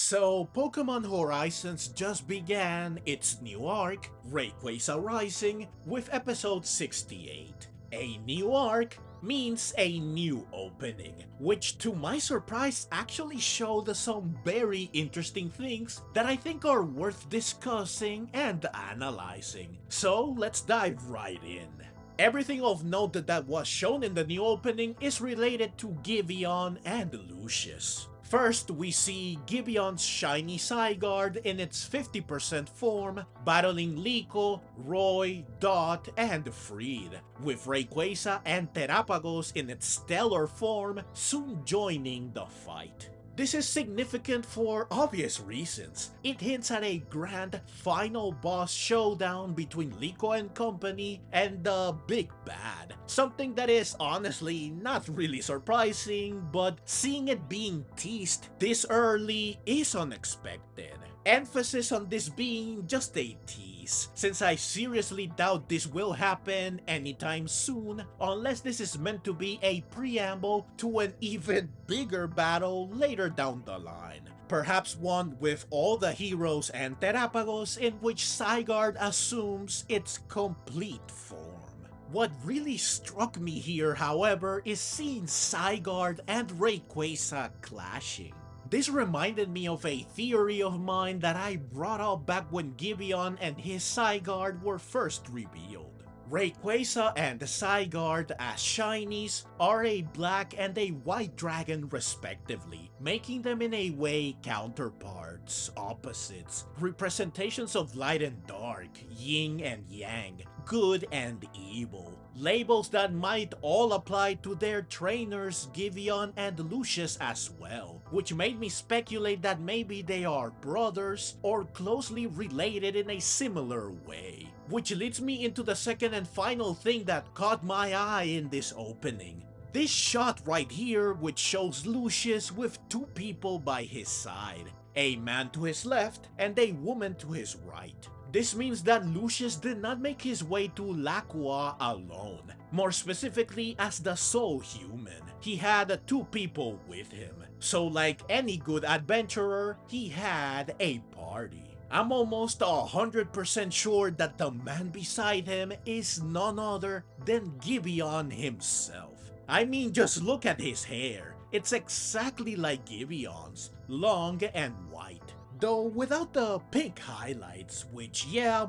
So, Pokemon Horizons just began its new arc, Rayquaza Rising, with episode 68. A new arc means a new opening, which to my surprise actually showed some very interesting things that I think are worth discussing and analyzing. So let's dive right in. Everything of note that was shown in the new opening is related to Gibeon and Lucius. First, we see Gibeon's shiny Zygarde in its 50% form, battling Liko, Roy, Dot, and Freed, with Rayquaza and Terapagos in its stellar form soon joining the fight. This is significant for obvious reasons. It hints at a grand final boss showdown between Liko and company and the Big Bad. Something that is honestly not really surprising, but seeing it being teased this early is unexpected. Emphasis on this being just a tease, since I seriously doubt this will happen anytime soon unless this is meant to be a preamble to an even bigger battle later down the line. Perhaps one with all the heroes and Terapagos in which Zygarde assumes its complete form. What really struck me here, however, is seeing Zygarde and Rayquaza clashing. This reminded me of a theory of mine that I brought up back when Gibeon and his Zygarde were first revealed. Rayquaza and Zygarde as shinies are a black and a white dragon respectively, making them in a way counterparts, opposites, representations of light and dark, yin and yang, good and evil. Labels that might all apply to their trainers Gibeon and Lucius as well, which made me speculate that maybe they are brothers or closely related in a similar way. Which leads me into the second and final thing that caught my eye in this opening. This shot right here, which shows Lucius with two people by his side, a man to his left and a woman to his right. This means that Lucius did not make his way to Laqua alone, more specifically as the sole human. He had two people with him, so like any good adventurer, he had a party. I'm almost 100% sure that the man beside him is none other than Gibeon himself. I mean, just look at his hair. It's exactly like Gibeon's, long and white. Though without the pink highlights, which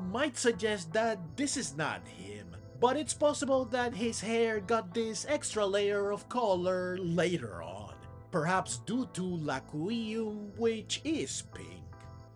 might suggest that this is not him. But it's possible that his hair got this extra layer of color later on. Perhaps due to Lacuium, which is pink.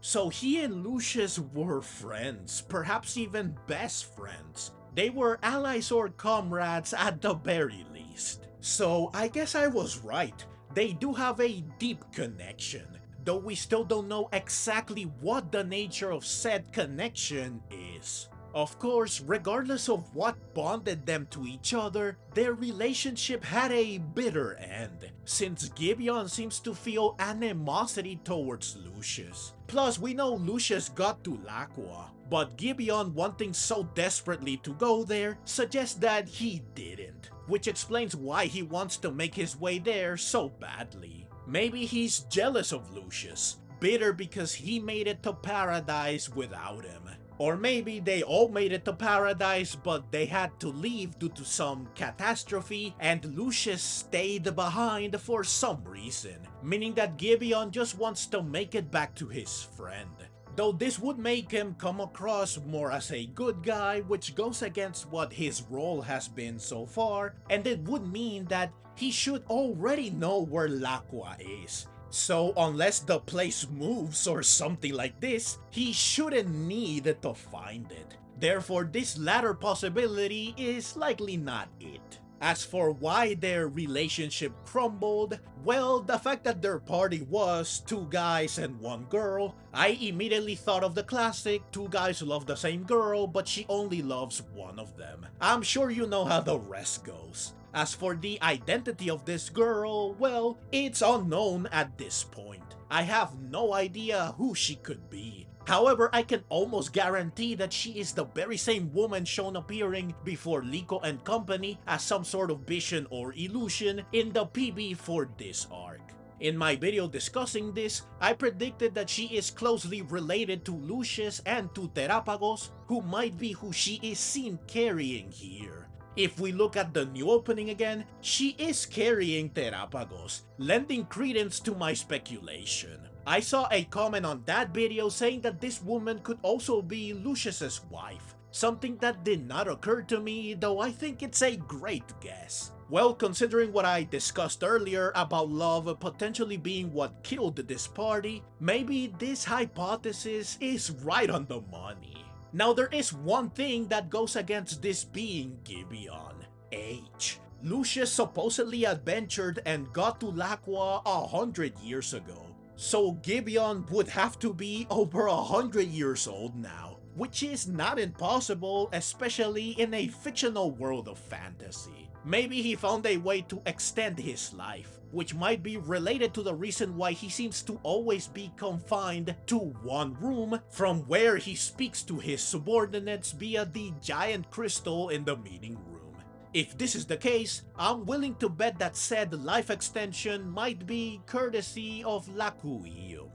So he and Lucius were friends, perhaps even best friends. They were allies or comrades at the very least. So I guess I was right. They do have a deep connection, though we still don't know exactly what the nature of said connection is. Of course, regardless of what bonded them to each other, their relationship had a bitter end, since Gibeon seems to feel animosity towards Lucius. Plus, we know Lucius got to Laqua, but Gibeon wanting so desperately to go there suggests that he didn't, which explains why he wants to make his way there so badly. Maybe he's jealous of Lucius, bitter because he made it to paradise without him. Or maybe they all made it to paradise but they had to leave due to some catastrophe and Lucius stayed behind for some reason, meaning that Gibeon just wants to make it back to his friend. Though this would make him come across more as a good guy, which goes against what his role has been so far, and it would mean that he should already know where Laqua is. So unless the place moves or something like this, he shouldn't need to find it. Therefore, this latter possibility is likely not it. As for why their relationship crumbled, well, the fact that their party was two guys and one girl, I immediately thought of the classic, two guys love the same girl, but she only loves one of them. I'm sure you know how the rest goes. As for the identity of this girl, well, it's unknown at this point. I have no idea who she could be. However, I can almost guarantee that she is the very same woman shown appearing before Liko and company as some sort of vision or illusion in the PB for this arc. In my video discussing this, I predicted that she is closely related to Lucius and to Terapagos, who might be who she is seen carrying here. If we look at the new opening again, she is carrying Terapagos, lending credence to my speculation. I saw a comment on that video saying that this woman could also be Lucius's wife, something that did not occur to me, though I think it's a great guess. Well, considering what I discussed earlier about love potentially being what killed this party, maybe this hypothesis is right on the money. Now there is one thing that goes against this being Gibeon: age. Lucius supposedly adventured and got to Laqua 100 years ago, so Gibeon would have to be over 100 years old now, which is not impossible, especially in a fictional world of fantasy. Maybe he found a way to extend his life, which might be related to the reason why he seems to always be confined to one room from where he speaks to his subordinates via the giant crystal in the meeting room. If this is the case, I'm willing to bet that said life extension might be courtesy of Lacuium,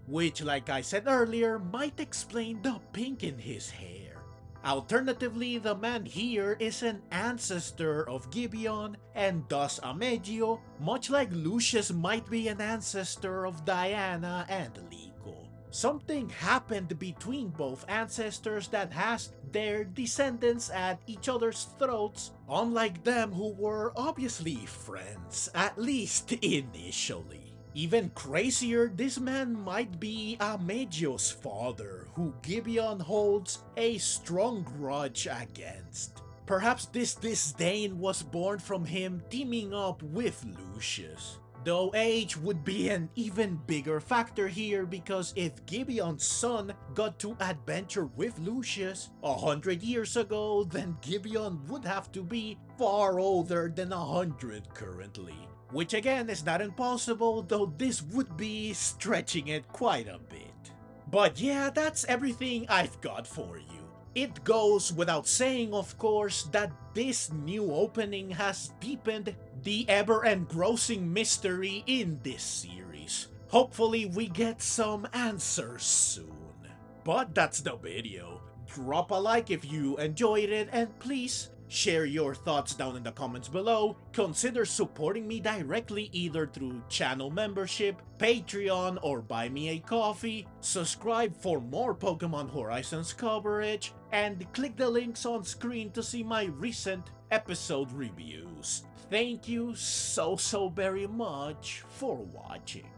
which, like I said earlier, might explain the pink in his hair. Alternatively, the man here is an ancestor of Gibeon and thus Amegio, much like Lucius might be an ancestor of Diana and Lico. Something happened between both ancestors that has their descendants at each other's throats, unlike them who were obviously friends, at least initially. Even crazier, this man might be Amegio's father, who Gibeon holds a strong grudge against. Perhaps this disdain was born from him teaming up with Lucius. Though age would be an even bigger factor here, because if Gibeon's son got to adventure with Lucius 100 years ago, then Gibeon would have to be far older than 100 currently. Which again is not impossible, though this would be stretching it quite a bit. But yeah, that's everything I've got for you. It goes without saying, of course, that this new opening has deepened the ever-engrossing mystery in this series. Hopefully we get some answers soon. But that's the video. Drop a like if you enjoyed it, and please share your thoughts down in the comments below. Consider supporting me directly either through channel membership, Patreon, or buy me a coffee. Subscribe for more Pokemon Horizons coverage, and click the links on screen to see my recent episode reviews. Thank you so very much for watching.